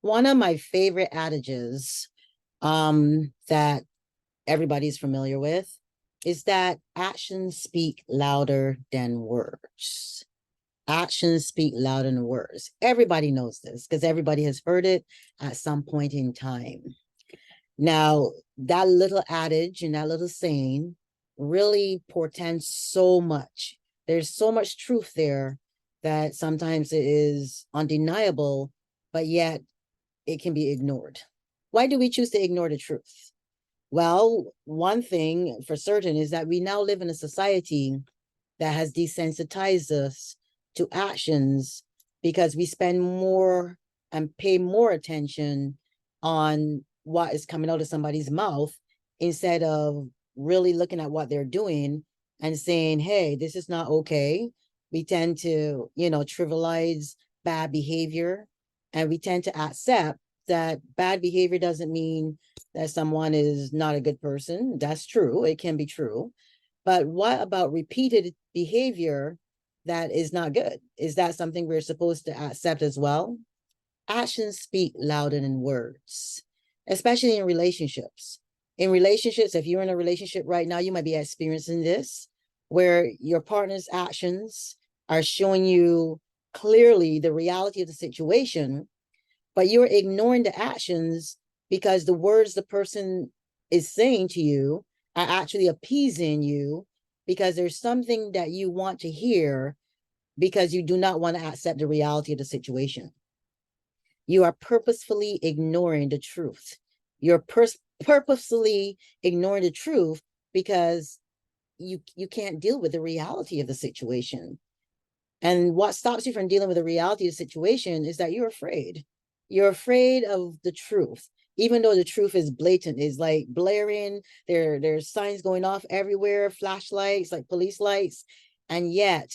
One of my favorite adages that everybody's familiar with is that actions speak louder than words. Actions speak louder than words. Everybody knows this because everybody has heard it at some point in time. Now, that little adage and that little saying really portends so much. There's so much truth there that sometimes it is undeniable, but yet it can be ignored. Why do we choose to ignore the truth? Well, one thing for certain is that we now live in a society that has desensitized us to actions because we spend more and pay more attention on what is coming out of somebody's mouth instead of really looking at what they're doing and saying, hey, this is not okay. We tend to, trivialize bad behavior, and we tend to accept that bad behavior doesn't mean that someone is not a good person. That's true. It can be true. But what about repeated behavior that is not good? Is that something we're supposed to accept as well? Actions speak louder than words, especially in relationships. In relationships, if you're in a relationship right now, you might be experiencing this, where your partner's actions are showing you clearly the reality of the situation, but you're ignoring the actions because the words the person is saying to you are actually appeasing you because there's something that you want to hear because you do not want to accept the reality of the situation. You are purposefully ignoring the truth. You're purposefully ignoring the truth because you can't deal with the reality of the situation. And what stops you from dealing with the reality of the situation is that you're afraid. You're afraid of the truth, even though the truth is blatant, is like blaring. There's signs going off everywhere, flashlights, like police lights. And yet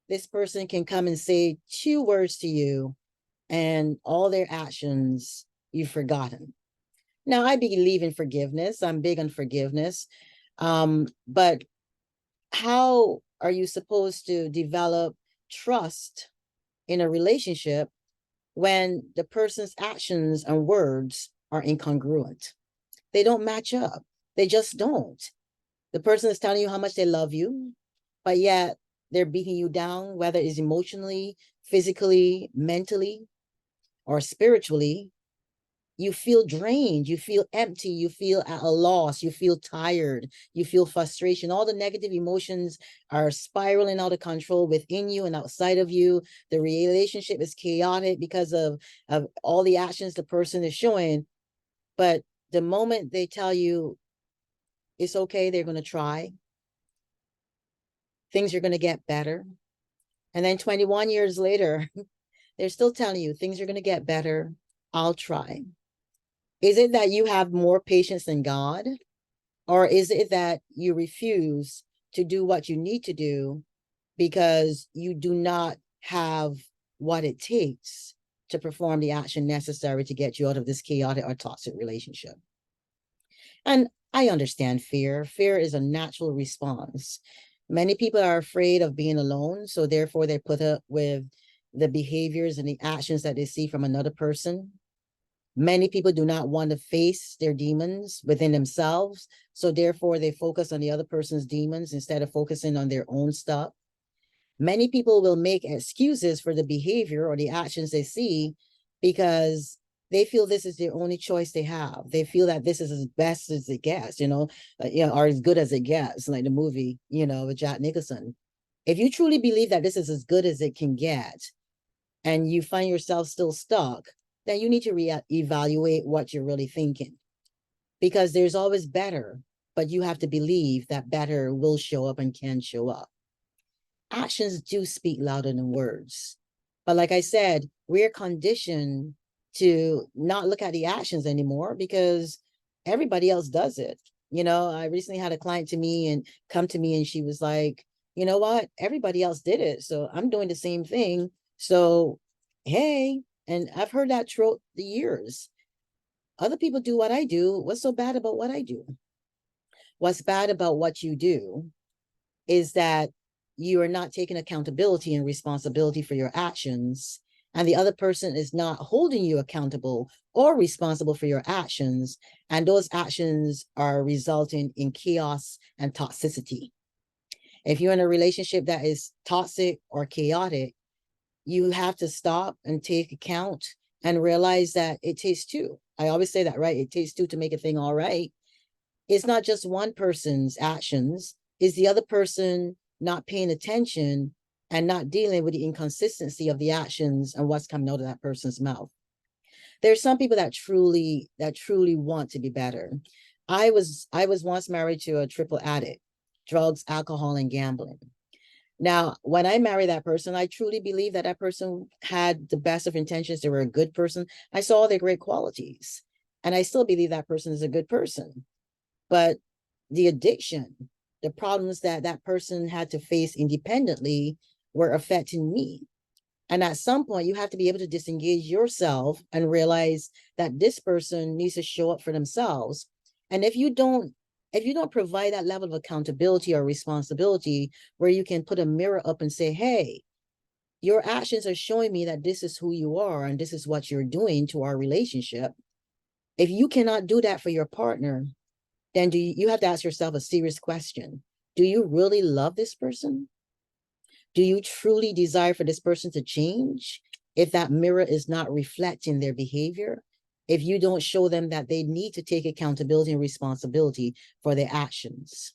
this person can come and say two words to you and all their actions you've forgotten. Now, I believe in forgiveness. I'm big on forgiveness. But how are you supposed to develop trust in a relationship when the person's actions and words are incongruent? They don't match up. They just don't. The person is telling you how much they love you, but yet they're beating you down, whether it's emotionally, physically, mentally, or spiritually. You feel drained, you feel empty, you feel at a loss, you feel tired, you feel frustration. All the negative emotions are spiraling out of control within you and outside of you. The relationship is chaotic because of all the actions the person is showing. But the moment they tell you it's okay, they're going to try, things are going to get better. And then 21 years later, they're still telling you things are going to get better. I'll try. Is it that you have more patience than God? Or is it that you refuse to do what you need to do because you do not have what it takes to perform the action necessary to get you out of this chaotic or toxic relationship? And I understand fear. Fear is a natural response. Many people are afraid of being alone, so therefore they put up with the behaviors and the actions that they see from another person. Many people do not want to face their demons within themselves, so therefore they focus on the other person's demons instead of focusing on their own stuff. Many people will make excuses for the behavior or the actions they see because they feel this is the only choice they have. They feel that this is as best as it gets, or as good as it gets, like the movie, with Jack Nicholson. If you truly believe that this is as good as it can get, and you find yourself still stuck, then you need to reevaluate what you're really thinking, because there's always better, but you have to believe that better will show up and can show up. Actions do speak louder than words. But like I said, we're conditioned to not look at the actions anymore because everybody else does it. I recently had a client to me and come to me and she was like, you know what? Everybody else did it. So I'm doing the same thing. So, hey, and I've heard that throughout the years. Other people do what I do. What's so bad about what I do? What's bad about what you do is that you are not taking accountability and responsibility for your actions. and the other person is not holding you accountable or responsible for your actions, and those actions are resulting in chaos and toxicity. If you're in a relationship that is toxic or chaotic, you have to stop and take account and realize that it takes two. I always say that, right? It takes two to make a thing all right. It's not just one person's actions, it's the other person not paying attention and not dealing with the inconsistency of the actions and what's coming out of that person's mouth. There's some people that truly want to be better. I was once married to a triple addict: drugs, alcohol, and gambling. Now, when I married that person, I truly believe that that person had the best of intentions. They were a good person. I saw their great qualities, and I still believe that person is a good person. But the addiction, the problems that that person had to face independently were affecting me. And at some point, you have to be able to disengage yourself and realize that this person needs to show up for themselves. And if you don't provide that level of accountability or responsibility where you can put a mirror up and say, hey, your actions are showing me that this is who you are and this is what you're doing to our relationship. If you cannot do that for your partner, then you have to ask yourself a serious question. Do you really love this person? Do you truly desire for this person to change? If that mirror is not reflecting their behavior, if you don't show them that they need to take accountability and responsibility for their actions.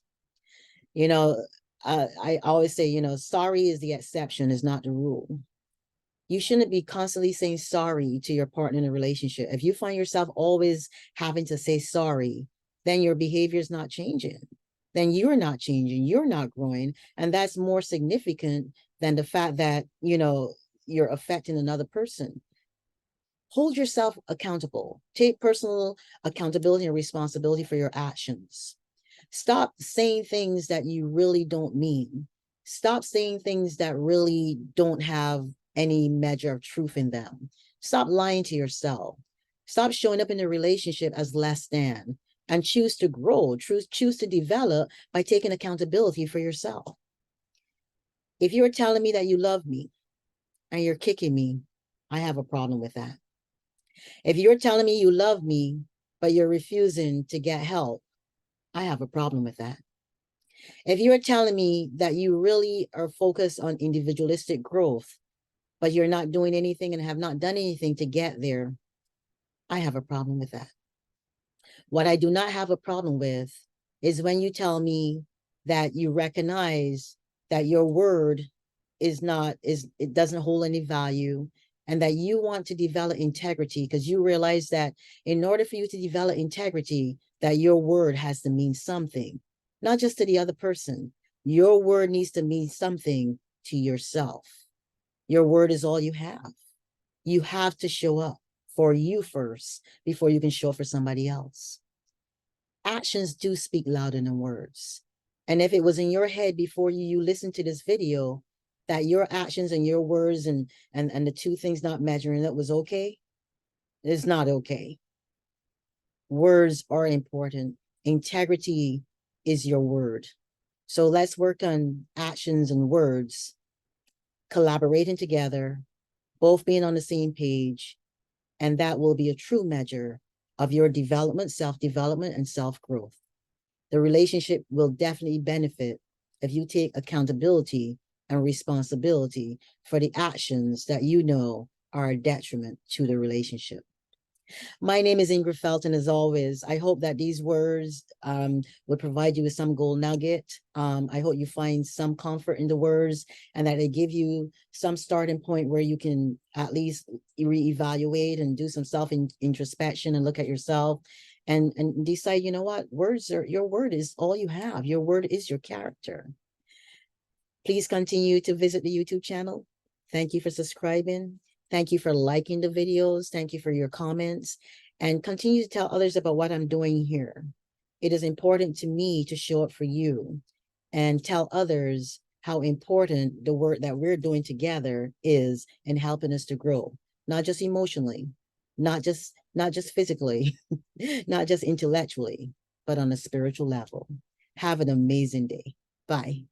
You know, I always say, sorry is the exception, is not the rule. You shouldn't be constantly saying sorry to your partner in a relationship. If you find yourself always having to say sorry, then your behavior is not changing. Then you're not changing, you're not growing. And that's more significant than the fact that, you're affecting another person. Hold yourself accountable. Take personal accountability and responsibility for your actions. Stop saying things that you really don't mean. Stop saying things that really don't have any measure of truth in them. Stop lying to yourself. Stop showing up in a relationship as less than, and choose to grow, choose to develop by taking accountability for yourself. If you're telling me that you love me and you're kicking me, I have a problem with that. If you're telling me you love me, but you're refusing to get help, I have a problem with that. If you're telling me that you really are focused on individualistic growth, but you're not doing anything and have not done anything to get there, I have a problem with that. What I do not have a problem with is when you tell me that you recognize that your word it doesn't hold any value, and that you want to develop integrity because you realize that in order for you to develop integrity, that your word has to mean something, not just to the other person. Your word needs to mean something to yourself. Your word is all you have. You have to show up for you first before you can show up for somebody else. Actions do speak louder than words. And if it was in your head before you listened to this video that your actions and your words and the two things not measuring, that was okay, it's not okay. Words are important. Integrity is your word. So let's work on actions and words, collaborating together, both being on the same page, and that will be a true measure of your development, self-development, and self-growth. The relationship will definitely benefit if you take accountability and responsibility for the actions that you know are a detriment to the relationship. My name is Ingrid Felton, as always. I hope that these words would provide you with some gold nugget. I hope you find some comfort in the words and that they give you some starting point where you can at least reevaluate and do some self-introspection and look at yourself and decide, you know what, your word is all you have. Your word is your character. Please continue to visit the YouTube channel. Thank you for subscribing. Thank you for liking the videos. Thank you for your comments, and continue to tell others about what I'm doing here. It is important to me to show up for you and tell others how important the work that we're doing together is in helping us to grow, not just emotionally, not just physically, not just intellectually, but on a spiritual level. Have an amazing day. Bye.